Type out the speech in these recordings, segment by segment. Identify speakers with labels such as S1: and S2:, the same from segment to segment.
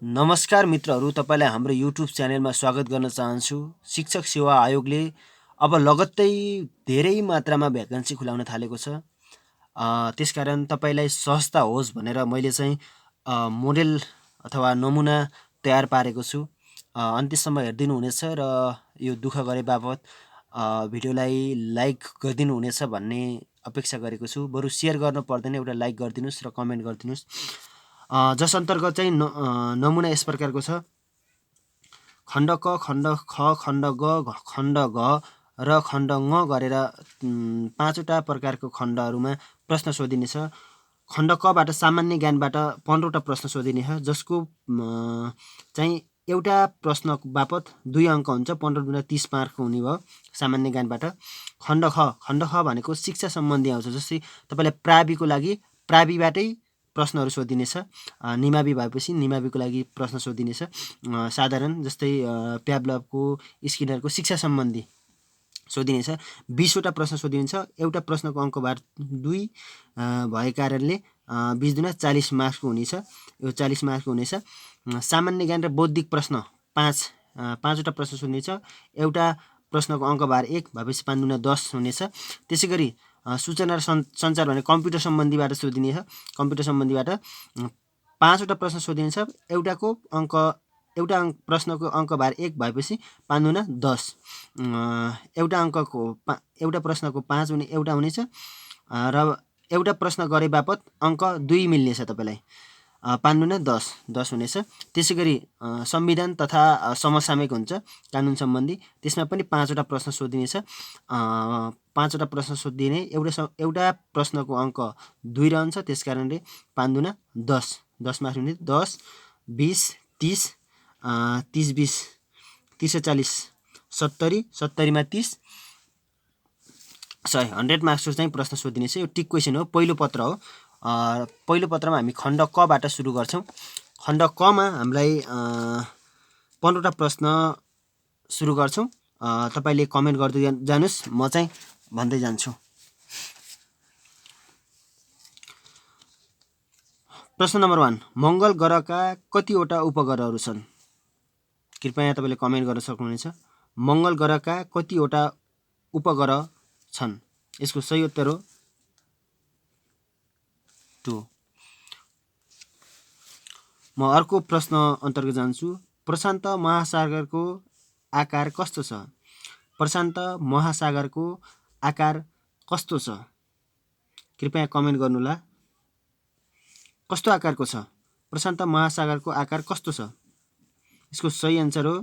S1: नमस्कार मित्रहरू, तपाईँलाई हाम्रो युट्युब च्यानलमा स्वागत गर्न चाहन्छु। शिक्षक सेवा आयोगले अब लगत्तै धेरै मात्रामा भ्याकेन्सी खुलाउन थालेको छ। त्यसकारण तपाईँलाई सहजता होस् भनेर मैले चाहिँ मोडेल अथवा नमुना तयार पारेको छु। अन्त्यसम्म हेरिदिनु हुनेछ र यो दुःख गरे बापत भिडियोलाई लाइक गरिदिनु हुनेछ भन्ने अपेक्षा गरेको छु। बरु सेयर गर्नु पर्दैन, एउटा लाइक गरिदिनुहोस् र कमेन्ट गरिदिनुहोस्। जस अन्तर्गत चाहिँ नमुना यस प्रकारको छ। खण्ड क, खण्ड ख, खण्ड ग, खण्ड घ र खण्ड ङ गरेर 5वटा प्रकारको खण्डहरूमा प्रश्न सोधिनेछ। खण्ड कबाट सामान्य ज्ञानबाट 15वटा प्रश्न सोधिनेछ, जसको चाहिँ एउटा प्रश्नको बापत 2 अङ्क हुन्छ। 15 गुणा 30 मार्क हुने भयो सामान्य ज्ञानबाट। खण्ड ख भनेको शिक्षा सम्बन्धी आउँछ। जस्तै तपाईँलाई प्राविको लागि प्राविबाटै प्रश्नहरू सोधिनेछ। निमावि भएपछि निमाविको लागि प्रश्न सोधिनेछ। साधारण जस्तै प्याब्लवको, स्किनरको शिक्षा सम्बन्धी सोधिनेछ। 20वटा प्रश्न सोधिनेछ। एउटा प्रश्नको अङ्कभार 2 भएको कारणले 20 दुना 40 मार्क्सको हुनेछ। यो 40 मार्क्सको हुनेछ। सामान्य ज्ञान र बौद्धिक प्रश्न 5वटा प्रश्न सोधिनेछ। एउटा प्रश्नको अङ्कभार 1 भएपछि 5 दुना 10 हुनेछ। त्यसै गरी सूचना र सञ्चार भने कम्प्युटर सम्बन्धीबाट सोधिनेछ। कम्प्युटर सम्बन्धीबाट 5वटा प्रश्न सोधिनेछ। एउटा प्रश्नको अङ्कभार 1 भएपछि 5 दुना 10। एउटा प्रश्नको 5 हुने एउटा हुनेछ र एउटा प्रश्न गरे बापत अङ्क 2 मिल्नेछ तपाईँलाई। 5 दुना 10 हुनेछ। त्यसै गरी संविधान तथा समसामयिक हुन्छ, कानुन सम्बन्धी। त्यसमा पनि 5वटा प्रश्न सोधिनेछ। 5वटा प्रश्न सोधिने, एउटा प्रश्नको अङ्क 2 रहन्छ। त्यस कारणले 5 दुना 10 मार्क्स हुने। 10, 20, 30, 30, 20, 30, 40, 70, 70मा 30, 100, 100 मार्क्सको चाहिँ प्रश्न सोधिनेछ। यो टिक क्वेसन हो, पहिलो पत्र हो। पहिलो पत्रमा हामी खण्ड कबाट सुरु गर्छौँ। खण्ड कमा हामीलाई 15वटा प्रश्न सुरु गर्छौँ। तपाईँले कमेन्ट गर्दै जानुहोस्, म चाहिँ भन्दै जान्छु। प्रश्न नम्बर 1, मङ्गल ग्रहका कतिवटा उपग्रहहरू छन्? कृपया तपाईँले कमेन्ट गर्न सक्नुहुनेछ। मङ्गल ग्रहका कतिवटा उपग्रह छन्? यसको सही उत्तर हो 2। म अर्को प्रश्न अन्तर्गत जान्छु। प्रशान्त महासागरको आकार कस्तो छ? प्रशान्त महासागरको आकार कस्तो छ? कृपया कमेन्ट गर्नुहोला। कस्तो आकारको छ? प्रशान्त महासागरको आकार कस्तो छ? यसको सही एन्सर हो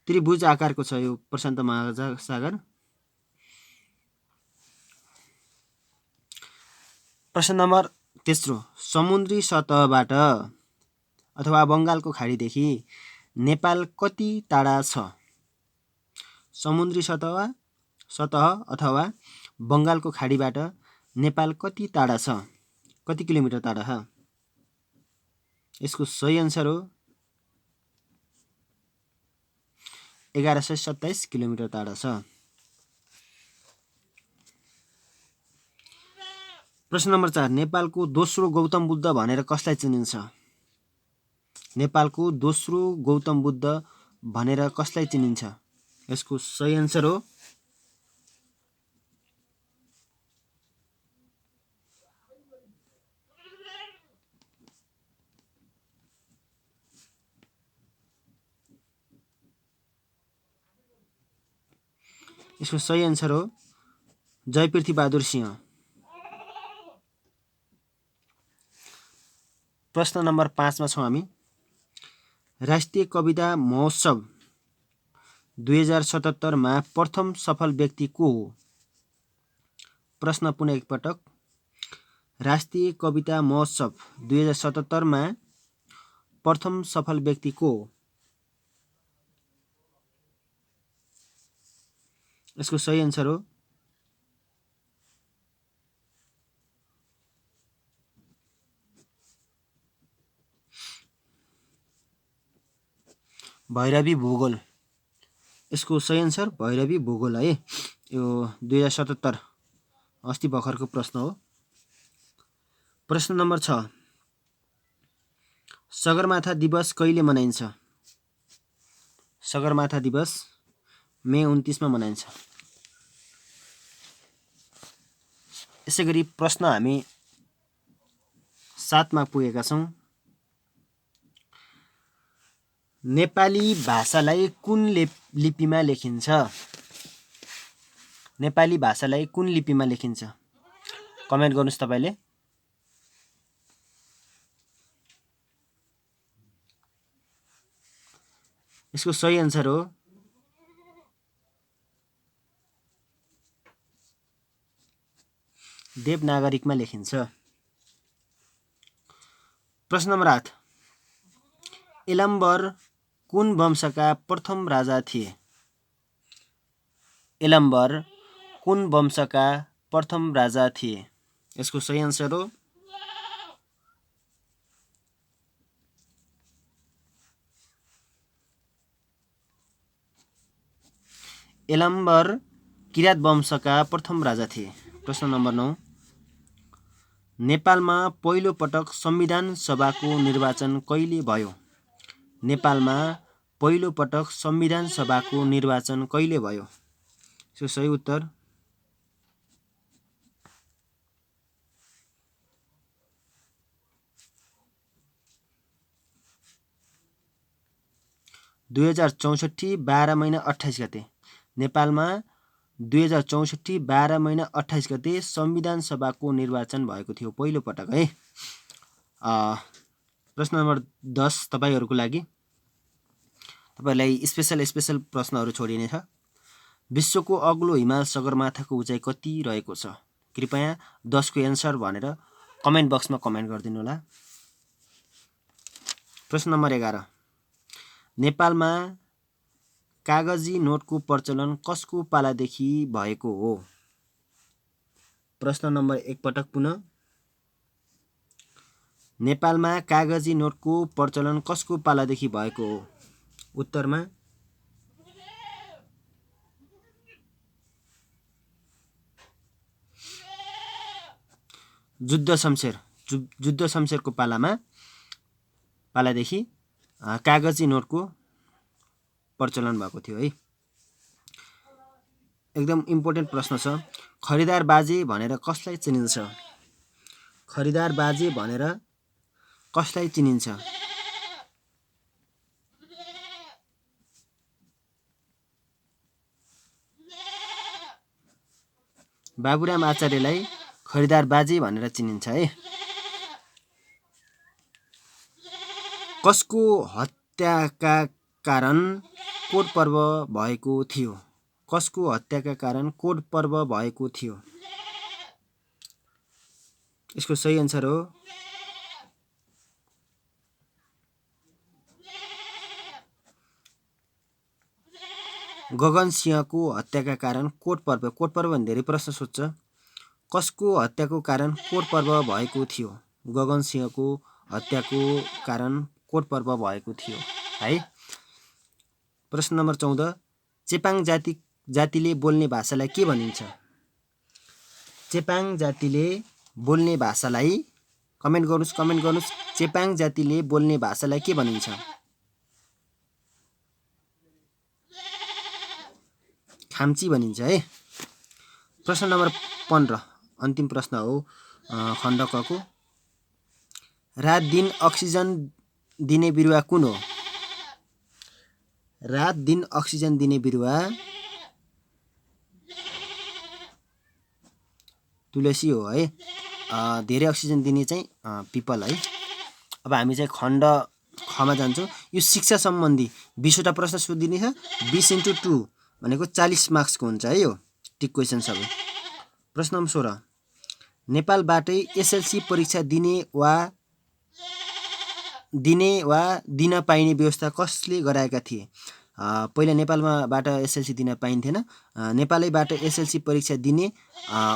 S1: त्रिभुज आकारको छ यो प्रशान्त महासागर। प्रश्न नम्बर 3, समुद्री सतहबाट अथवा बङ्गालको खाडीदेखि नेपाल कति टाढा छ? समुद्री सतह अथवा बङ्गालको खाडीबाट नेपाल कति टाढा छ? कति किलोमिटर टाढा छ? यसको सही एन्सर हो 1127 किलोमिटर टाढा छ। प्रश्न नम्बर 4, नेपालको दोस्रो गौतम बुद्ध भनेर कसलाई चिनिन्छ? नेपालको दोस्रो गौतम बुद्ध भनेर कसलाई चिनिन्छ? यसको सही एन्सर हो यसको सही एन्सर हो जयपृथ्वीबहादुर सिंह। प्रश्न नम्बर 5 मा छौँ हामी। राष्ट्रिय कविता महोत्सव 2077 मा प्रथम सफल व्यक्ति को हो? प्रश्न पुनः एकपटक। राष्ट्रिय कविता महोत्सव 2077 मा प्रथम सफल व्यक्ति को हो? यसको सही एन्सर हो भैरवी भूगोल। यसको सही एन्सर भैरवी भूगोल है। यो 2077 अस्ति भर्खरको प्रश्न हो। प्रश्न नम्बर 6, सगरमाथा दिवस कहिले मनाइन्छ? सगरमाथा दिवस मे 29 मा मनाइन्छ। यसै गरी प्रश्न हामी 7 मा पुगेका छौँ। नेपाली भाषालाई कुन लिपिमा लेखिन्छ? नेपाली भाषालाई कुन लिपिमा लेखिन्छ? कमेन्ट गर्नुहोस् तपाईले। यसको सही आन्सर हो देवनागरिकमा लेखिन्छ। प्रश्न नम्बर 8। यलम्बर कुन वंशका प्रथम राजा थिए? यलम्बर कुन वंशका प्रथम राजा थिए? यसको सही आन्सर हो यलम्बर किरात वंशका प्रथम राजा थिए। प्रश्न नम्बर 9। नेपालमा पहिलो पटक संविधान सभाको निर्वाचन कहिले भयो? नेपालमा पहिलो पटक संविधान सभाको निर्वाचन कहिले भयो? यसको सही उत्तर 2064 12 महिना 28 गते। नेपालमा 2064 12 महिना 28 गते संविधान सभाको निर्वाचन भएको थियो पहिलो पटक है। प्रश्न नम्बर 10 तपाईहरुको लागि। तपाईलाई स्पेशल प्रश्नहरु छोडिनेछ। विश्वको अग्लो हिमाल सगरमाथाको उचाइ कति रहेको छ? कृपया 10 को एन्सर भनेर कमेन्ट बक्समा कमेन्ट गरिदिनु होला। प्रश्न नम्बर 11। नेपालमा कागजी नोटको प्रचलन कसको पालादेखि भएको हो? प्रश्न नम्बर 1 पटक पुनः। नेपालमा कागजी नोटको प्रचलन कसको पालादेखि भएको हो? उत्तरमा जुद्ध शमशेरको पालादेखि कागजी नोटको प्रचलन भएको थियो है। एकदम इम्पोर्टेन्ट प्रश्न छ। खरिदार बाजे भनेर कसलाई चिनिन्छ? खरिदार बाजे भनेर कसलाई चिनिन्छ? बाबुराम आचार्यलाई खरिदार बाजे भनेर चिनिन्छ है। कसको हत्याका कारण कोड पर्व भएको थियो? कसको हत्याका कारण कोड पर्व भएको थियो? यसको सही आन्सर हो गगनसिंहको हत्याका कारण कोड पर्व। कोड पर्व भने धेरै प्रश्न सोध्छ। कसको हत्याको कारण कोड पर्व भएको थियो? गगनसिंहको हत्याको कारण कोड पर्व भएको थियो है। प्रश्न नम्बर 14। चेपाङ जातिले बोल्ने भाषालाई के भनिन्छ? चेपाङ जातिले बोल्ने भाषालाई कमेन्ट गर्नुस्। चेपाङ जातिले बोल्ने भाषालाई के भनिन्छ? खाम्ची भनिन्छ है। प्रश्न नम्बर 15 अन्तिम प्रश्न हो खण्ड क को। रात दिन अक्सिजन दिने बिरुवा कुन हो? रात दिन अक्सिजन दिने बिरुवा तुलसी हो है। धेरै अक्सिजन दिने चाहिँ पिपल है। अब हामी चाहिँ खण्ड खमा जान्छौँ। यो शिक्षा सम्बन्धी 20 वटा प्रश्न सोधिने छ। 20 × 2 भनेको 40 मार्क्सको हुन्छ है यो टिक क्वेशन सबै। प्रश्न नम्बर 16। नेपालबाटै एसएलसी परीक्षा दिने वा दिन पाइने व्यवस्था कसले गराएका थिए? पहिला नेपालबाट एसएलसी दिन पाइन्थेन। नेपालैबाट एसएलसी परीक्षा दिने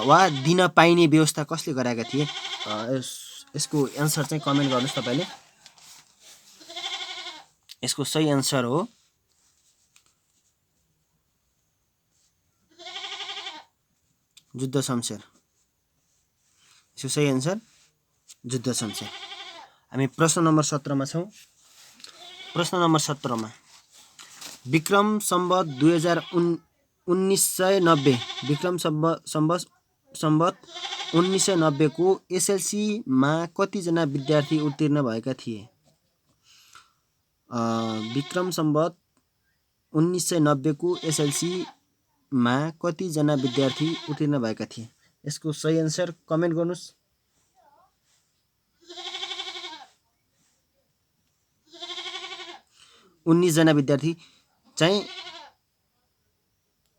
S1: वा दिन पाइने व्यवस्था कसले गराएका थिए? यसको एन्सर चाहिँ कमेन्ट गर्नुहोस् तपाईले। यसको सही एन्सर हो जुद्ध शमशेर। यसको सही एन्सर जुद्ध शमशेर। हामी प्रश्न नम्बर 17 मा छौँ। प्रश्न नम्बर 17 मा विक्रम सम्वत 1990 विक्रम सम्वत 1990 को एसएलसी मा कतिजना विद्यार्थी उत्तीर्ण भएका थिए? विक्रम सम्वत 1990 को एसएलसी मा कतिजना विद्यार्थी उत्तीर्ण भएका थिए? यसको सही एन्सर कमेन्ट गर्नुस्। 19 जना विद्यार्थी चाहिँ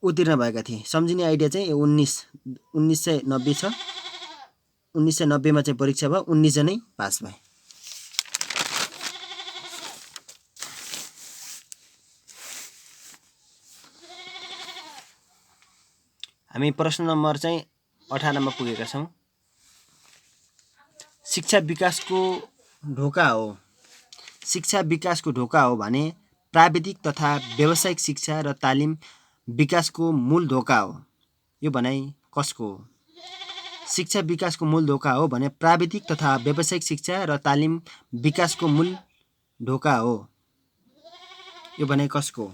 S1: उत्तीर्ण भएका थिए। सम्झिने आइडिया चाहिँ 1990 छ। 1990 मा चाहिँ परीक्षा भयो, 19 जनै पास भए। हामी प्रश्न नम्बर चाहिँ 18 मा पुगेका छौँ। शिक्षा विकासको ढोका हो। शिक्षा विकासको ढोका हो भने प्राविधिक तथा व्यावसायिक शिक्षा र तालिम विकासको मूल ढोका हो। यो भनाइ कसको हो? शिक्षा विकासको मूल ढोका हो भने प्राविधिक तथा व्यावसायिक शिक्षा र तालिम विकासको मूल ढोका हो। यो भनाइ कसको हो?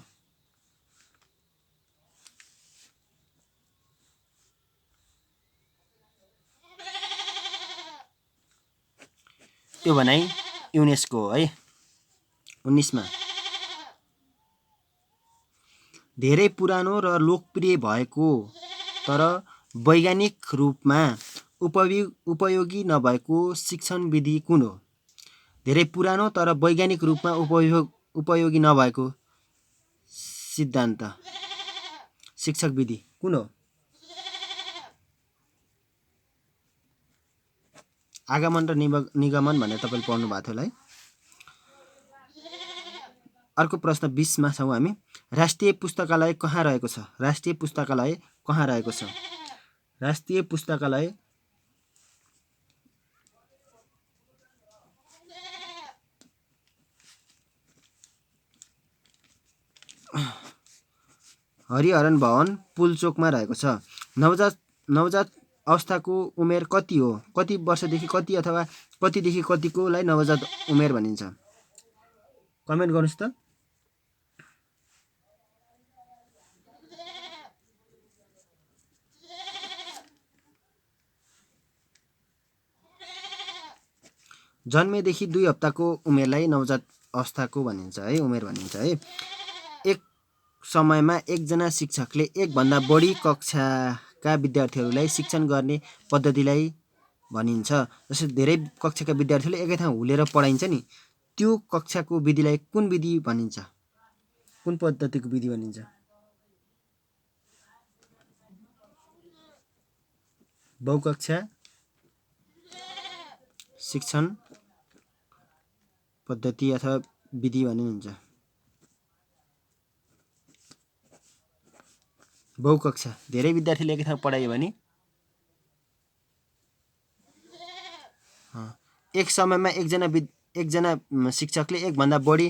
S1: यो भनाइ युनेस्को हो है। 19 मा धेरै पुरानो र लोकप्रिय भएको तर वैज्ञानिक रूपमा उपयोगी नभएको शिक्षण विधि कुन हो? धेरै पुरानो तर वैज्ञानिक रूपमा उपयोगी नभएको सिद्धान्त शिक्षक विधि कुन हो? आगमन र निगमन भनेर तपाईले पढ्नु भएको थियो होला है। अर्को प्रश्न 20 मा छौँ हामी। राष्ट्रिय पुस्तकालय कहाँ रहेको छ? राष्ट्रिय पुस्तकालय कहाँ रहेको छ? राष्ट्रिय पुस्तकालय हरिहरन भवन पुलचोकमा रहेको छ। नवजात अवस्थाको उमेर कति हो? कति वर्षदेखि कति अथवा कतिदेखि कतिकोलाई नवजात उमेर भनिन्छ? कमेन्ट गर्नुहोस् त। जन्मेदेखि 2 हप्ताको उमेरलाई नवजात अवस्थाको भनिन्छ है, उमेर भनिन्छ है। एक समयमा एकजना शिक्षकले एकभन्दा बढी कक्षाका विद्यार्थीहरूलाई शिक्षण गर्ने पद्धतिलाई भनिन्छ। जस्तै धेरै कक्षाका विद्यार्थीले एकै ठाउँ हुलेर पढाइन्छ नि, त्यो कक्षाको विधिलाई कुन विधि भनिन्छ? कुन पद्धतिको विधि भनिन्छ? बहुकक्षा शिक्षण पद्धति अथवा विधि भनिन्छ। बहुकक्षा धेरै विद्यार्थीले एकै ठाउँ पढाइयो भने एक समयमा एकजना शिक्षकले एकभन्दा बढी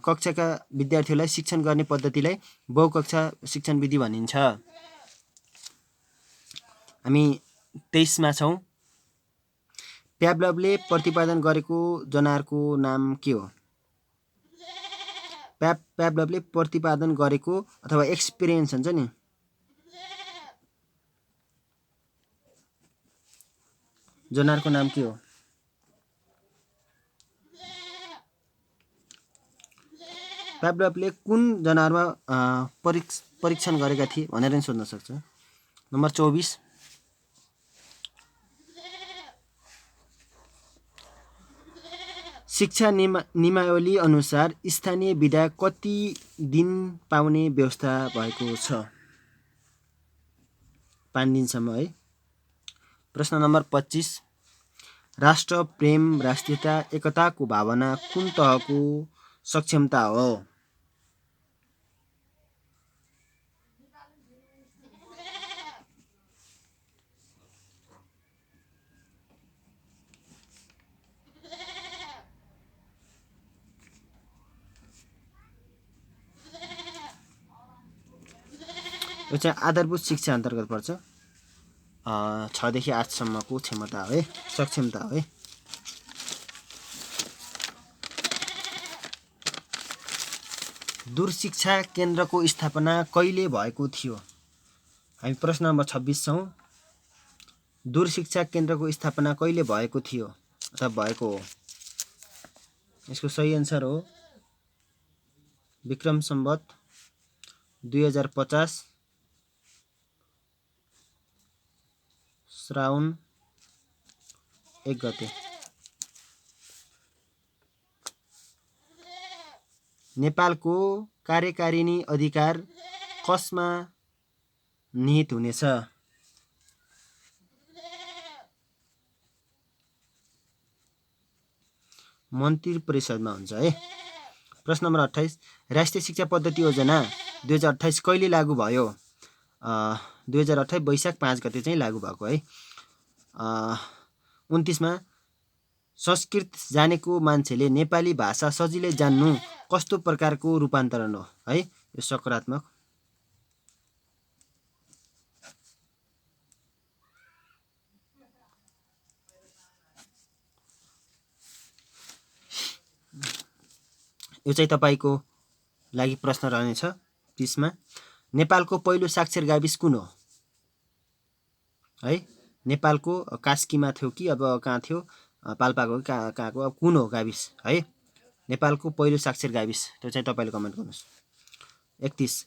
S1: कक्षाका विद्यार्थीहरूलाई शिक्षण गर्ने पद्धतिलाई बहुकक्षा शिक्षण विधि भनिन्छ। हामी 23 मा छौँ। प्याभलभले प्रतिपादन गरेको जनावरको नाम के हो? प्याभलभले प्रतिपादन गरेको अथवा एक्सपिरियन्स हुन्छ नि, जनावरको नाम के हो? प्याभलभले कुन जनावरमा परीक्षण गरेका थिए भनेर नि सोध्न सक्छ। नम्बर 24 शिक्षा नियमावली अनुसार स्थानीय विधा कति दिन पाउने व्यवस्था भएको छ? 5 दिनसम्म है। प्रश्न नम्बर 25 राष्ट्र प्रेम, राष्ट्रियता, एकताको भावना कुन तहको सक्षमता हो? यो चाहिँ आधारभूत शिक्षा अन्तर्गत पर्छ। 6 देखि 8 सम्मको क्षमता हो है, सक्षमता हो है। दूरशिक्षा केन्द्रको स्थापना कहिले भएको थियो? हामी प्रश्न नम्बर 26 छौँ। दूरशिक्षा केन्द्रको स्थापना कहिले भएको थियो अथवा भएको हो? यसको सही एन्सर हो विक्रम सम्वत 2050 श्रावण 1 गते। नेपालको कार्यकारिणी अधिकार कसमा निहित हुनेछ? मन्त्री परिषदमा हुन्छ है। प्रश्न नम्बर 28 राष्ट्रिय शिक्षा पद्धति योजना 2028 कहिले लागू भयो? 2028 वैशाख 5 गते चाहिँ लागू भएको है। 29 मा संस्कृत जानेको मान्छेले नेपाली भाषा सजिलै जान्नु कस्तो प्रकारको रूपान्तरण हो है? यो सकारात्मक। यो चाहिँ तपाईको लागि प्रश्न रहनेछ 30 मा। नेपालको पहिलो साक्षर गाविस कुन हो है? नेपालको कास्कीमा थियो कि अब कहाँ थियो? पाल्पाको कहाँको अब कुन हो गाविस है? नेपालको पहिलो साक्षर गाविस त्यो चाहिँ तपाईले कमेन्ट गर्नुस्। 31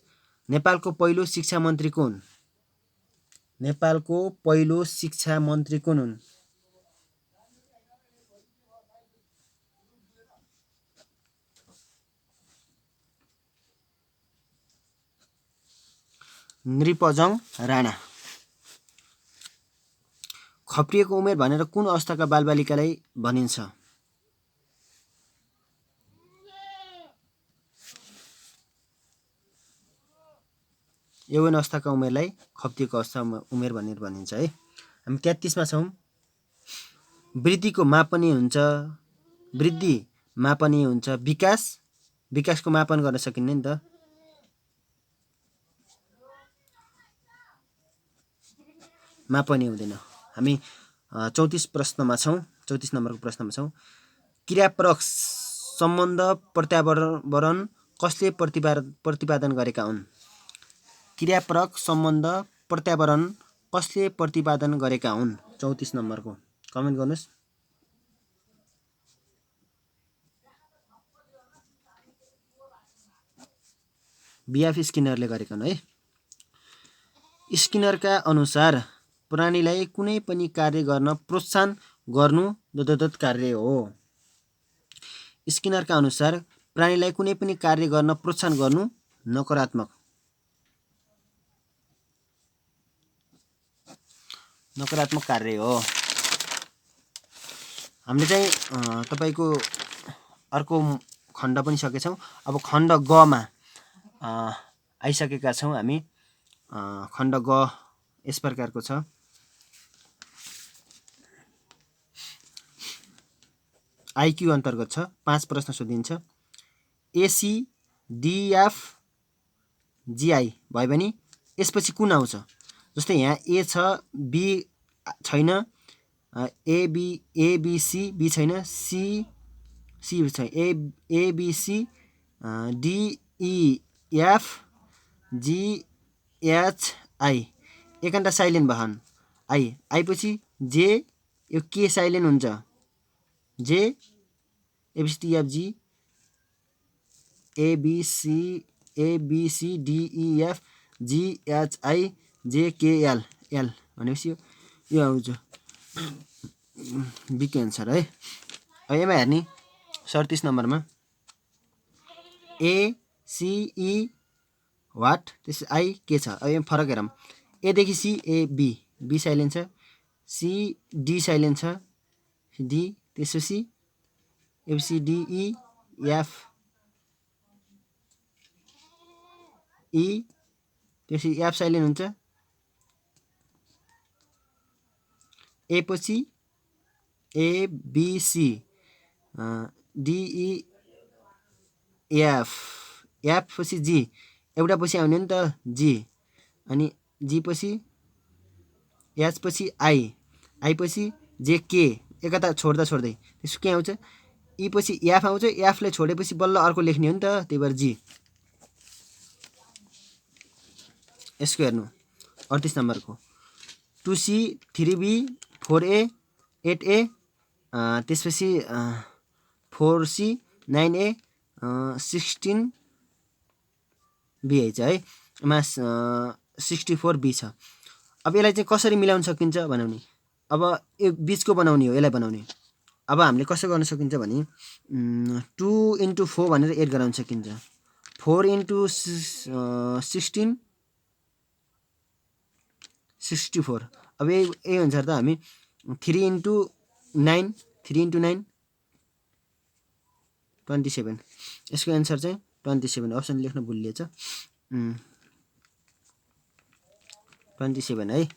S1: नेपालको पहिलो शिक्षा मन्त्री कुन? नेपालको पहिलो शिक्षा मन्त्री कुन हुन्? नृपजङ राणा। खप्रिएको उमेर भनेर कुन अवस्थाका बालबालिकालाई भनिन्छ? यौवन अवस्थाका उमेरलाई खप्रिएको अवस्था उमेर भनेर भनिन्छ है। हामी 33 मा छौँ। वृद्धिको मापनीय हुन्छ, वृद्धि मापनीय हुन्छ, विकासको मापन गर्न सकिन्न नि त। मापनीय हुँदैन। हामी 34 प्रश्नमा छौँ। 34 नम्बरको प्रश्नमा छौँ। क्रियापरक सम्बन्ध प्रत्यावर्तन कसले प्रतिपादन गरेका हुन्? क्रियापरक सम्बन्ध प्रत्यावर्तन कसले प्रतिपादन गरेका हुन्? 34 नम्बरको कमेन्ट गर्नुस्। बिएफ स्किनरले गरेका हुन् है। स्किनरका अनुसार प्राणीलाई कुनै पनि कार्य गर्न प्रोत्साहन गर्नु दत्तदत्त कार्य हो। स्किनरका अनुसार प्राणीलाई कुनै पनि कार्य गर्न प्रोत्साहन गर्नु नकारात्मक कार्य हो। हामीले चाहिँ तपाईको अर्को खण्ड पनि सकेछौँ। अब खण्ड ग मा आइसकेका छौँ हामी। खण्ड ग यस प्रकारको छ। आइक्यू अन्तर्गत छ। 5 प्रश्न सोधिन्छ। ACDFGI भयो भने यसपछि कुन आउँछ? जस्तै यहाँ ए छ, बी छैन, एबिसी बी छैन, सी छैन, एबिसी डिइएफ जिएचआई एकान्त साइलेन्ट भहन आइपछि जे यो के साइलेन्ट हुन्छ? जे ABCDEFG ABC DEF GHI JKL L भनेपछि यो आउँछ बिक एन्सर है। अब यसमा हेर्ने 37 नम्बरमा एसिई वाट त्यसपछि आई के छ? अब यहाँ फरक हेरौँ। एदेखि सी एबी बी साइलेन्ट छ, सी डी साइलेन्ट छ, डी त्यसपछि एबिसिडिई एफ ई त्यसपछि एफ साइलेन्ट हुन्छ, ए पछि एबिसी डिई एफ एफ पछि जी एउटा पछि आउने नि त जी, अनि जी पछि एच पछि आई पछि जेके एकता छोड्दा त्यसो के आउँछ? ई पछि एफ आउँछ, एफलाई छोडेपछि बल्ल अर्को लेख्ने हो नि त, त्यही भएर जी। यसको हेर्नु 38 नम्बरको 2C 3B 4A 8A त्यसपछि 4C 9A 16B छ है, एमा 64B छ। अब यसलाई चाहिँ कसरी मिलाउन सकिन्छ बनाउने, अब यो बिचको बनाउने हो, यसलाई बनाउने। अब हामीले कसो गर्न सकिन्छ भने 2 × 4 भनेर एड गराउन सकिन्छ। 4 × 16 64। अब यही अनुसार त हामी 3 × 9 27। यसको एन्सर चाहिँ 27, अप्सन लेख्न भुलिएछ 27 है।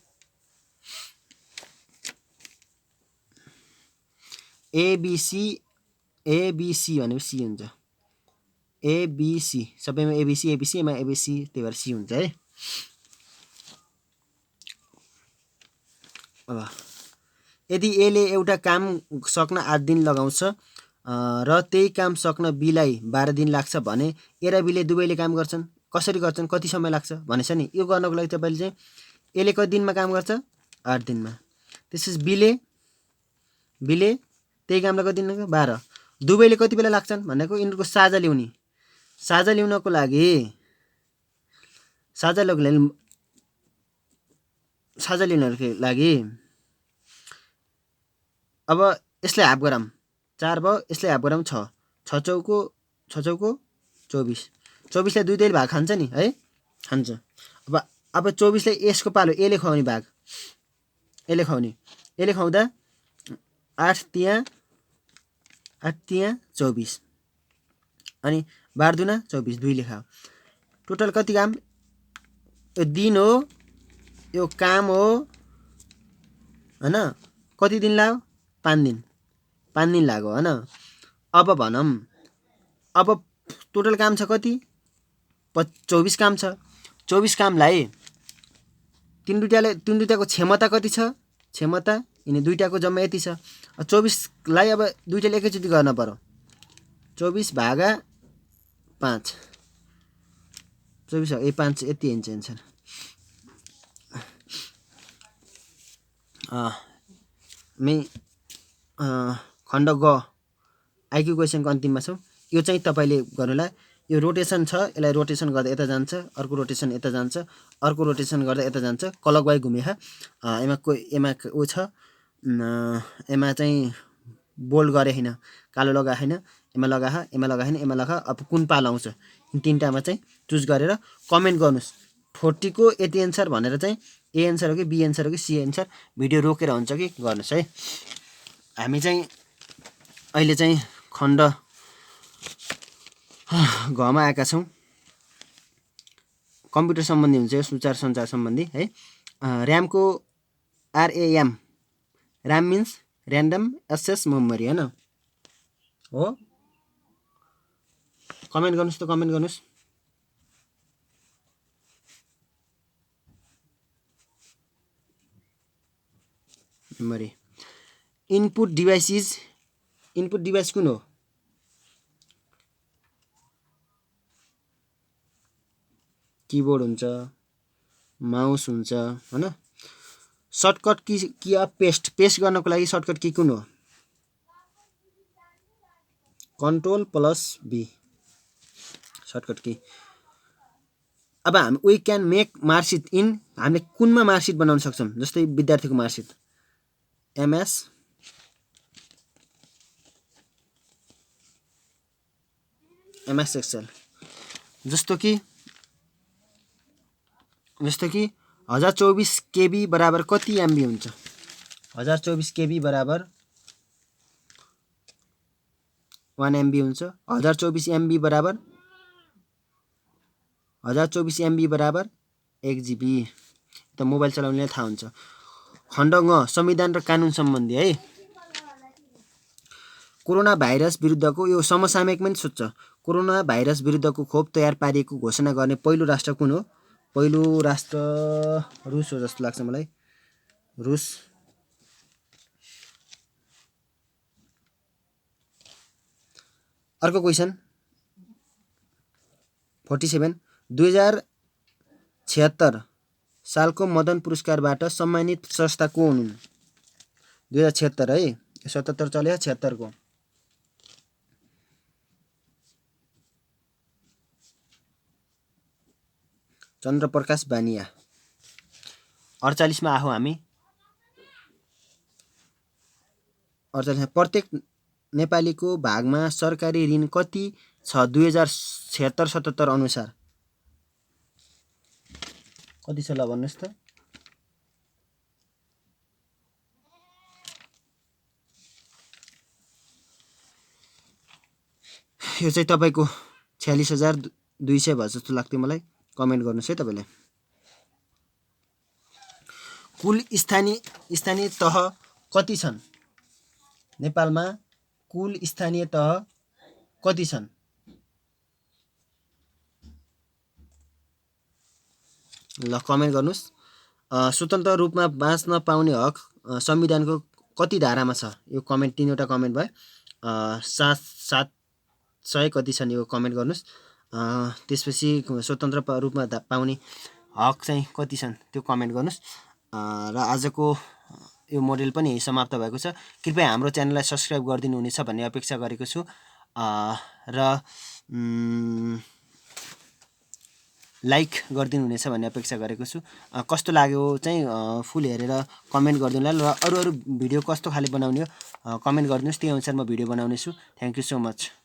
S1: एबिसी भनेपछि सी हुन्छ, एबिसी सबैमा एबिसी एमा एबिसी, त्यही भएर सी हुन्छ है। अब यदि एले एउटा काम सक्न 8 दिन लगाउँछ र त्यही काम सक्न बीलाई 12 दिन लाग्छ भने ए र बीले दुवैले काम गर्छन्, कसरी गर्छन्, कति समय लाग्छ भनेछ नि। यो गर्नको लागि तपाईँले चाहिँ एले कति दिनमा काम गर्छ, 8 दिनमा। त्यसपछि बीले त्यही कामलाई कति दिन लाग्छ, 12। दुवैले कति बेला लाग्छन् भनेको यिनीहरूको साझा ल्याउनको लागि अब यसलाई हाफ गराम 4 भयो, यसलाई हाफ गराम 6 चौको 24 लाई 2 ले भाग खान्छ नि है, खान्छ। अब 24 लाई यसको पालो एले खुवाउने भाग, एले खुवाउँदा 8 तिया 24 अनि 12 दुना 24, 2 ले खाऊ। टोटल कति काम, यो दिन हो, यो काम हो हैन, कति दिन लाग्यो, 5 दिन लाग्यो हैन। अब भनौँ, अब टोटल काम छ कति, 24 काम छ। 24 कामलाई तीन दुईटाको क्षमता कति छ, क्षमता यिनी दुईटाको जम्मा यति छ। 24 लाई अब दुईटाले एकैचोटि गर्न पर्यो, 24 भागा 5, 24 5 यति हुन्छ एन्सर। खण्ड ग आइक्यू क्वेसनको अन्तिममा छौँ। यो चाहिँ तपाईँले गर्नुला, यो रोटेसन छ, यसलाई रोटेसन गर्दा यता जान्छ, अर्को रोटेसन यता जान्छ, अर्को रोटेसन गर्दा यता जान्छ, क्लकवाइज घुमेखा। एमा ऊ छ, एमा चाहिँ बोल्ड गरे होइन, कालो लगा होइन, एमा लगा होइन। अब कुन पालो आउँछ तीनटामा चाहिँ चुज गरेर कमेन्ट गर्नुहोस्। 40 को यति एन्सर भनेर चाहिँ ए एन्सर हो कि बी एन्सर हो कि सी एन्सर, भिडियो रोकेर हुन्छ कि गर्नुहोस् है। हामी चाहिँ अहिले चाहिँ खण्ड घमा आएका छौँ। कम्प्युटर सम्बन्धी हुन्छ, यो सूचना सञ्चार सम्बन्धी है। ऱ्यामको RAM, RAM means random access memory हैन हो। कमेन्ट गर्नुहोस् त, कमेन्ट गर्नुहोस्। मेमोरी इनपुट डिभाइस कुन हो, किबोर्ड हुन्छ, माउस हुन्छ हैन। सर्टकट की अफ पेस्ट गर्नको लागि सर्टकट की कुन हो, Ctrl+V सर्टकट की। अब हामी we can make marksheet in, हामीले कुनमा मार्कसिट बनाउन सक्छौँ, जस्तै विद्यार्थीको मार्कसिट MS एक्सेल। जस्तो कि 1024 KB बराबर कति MB हुन्छ, 1024 KB बराबर 1 MB हुन्छ। 1024 MB बराबर 1 GB, त मोबाइल चलाउनेलाई थाहा हुन्छ। खण्ड ङ संविधान र कानुन सम्बन्धी है। कोरोना भाइरस विरुद्धको, यो समसामयिकमा नि सोध्छ, कोरोना भाइरस विरुद्धको खोप तयार पारिएको घोषणा गर्ने पहिलो राष्ट्र कुन हो, पहिलो राष्ट्र रुस हो जस्तो लाग्छ मलाई, रुस। अर्को क्वेसन 47, 2076 सालको मदन पुरस्कारबाट सम्मानित संस्था को हुन्? 2076 है, 77 चल्यो 76 को। चन्द्रप्रकाश बानिया। 48 मा आहो हामी। 48 प्रत्येक नेपालीको भागमा सरकारी ऋण कति छ 2076-77 अनुसार? कति छ ल भन्नुहोस् त? यो चाहिँ तपाईँको 46,200 भयो जस्तो लाग्थ्यो मलाई। कमेन्ट गर्नुहोस् है तपाईँले। कुल स्थानीय तह कति छन् नेपालमा? कुल स्थानीय तह कति छन्? ल कमेन्ट गर्नुहोस्। स्वतन्त्र रूपमा बाँच्न पाउने हक संविधानको कति धारामा छ? यो कमेन्ट 3वटा कमेन्ट भयो। 700 कति छन् यो कमेन्ट गर्नुहोस्। त्यसपछि स्वतन्त्र रूपमा पाउने हक चाहिँ कति छन् त्यो कमेन्ट गर्नुहोस्। र आजको यो मोडेल पनि यही समाप्त भएको छ। कृपया हाम्रो च्यानललाई सब्स्क्राइब गरिदिनु हुनेछ भन्ने अपेक्षा गरेको छु। र लाइक गरिदिनु हुनेछ भन्ने अपेक्षा गरेको छु। कस्तो लाग्यो चाहिँ फुल हेरेर कमेन्ट गरिदिनु होला। र अरू भिडियो कस्तो खाले बनाउने हो कमेन्ट गरिदिनुहोस्, त्यही अनुसार म भिडियो बनाउने छु। Thank you so much.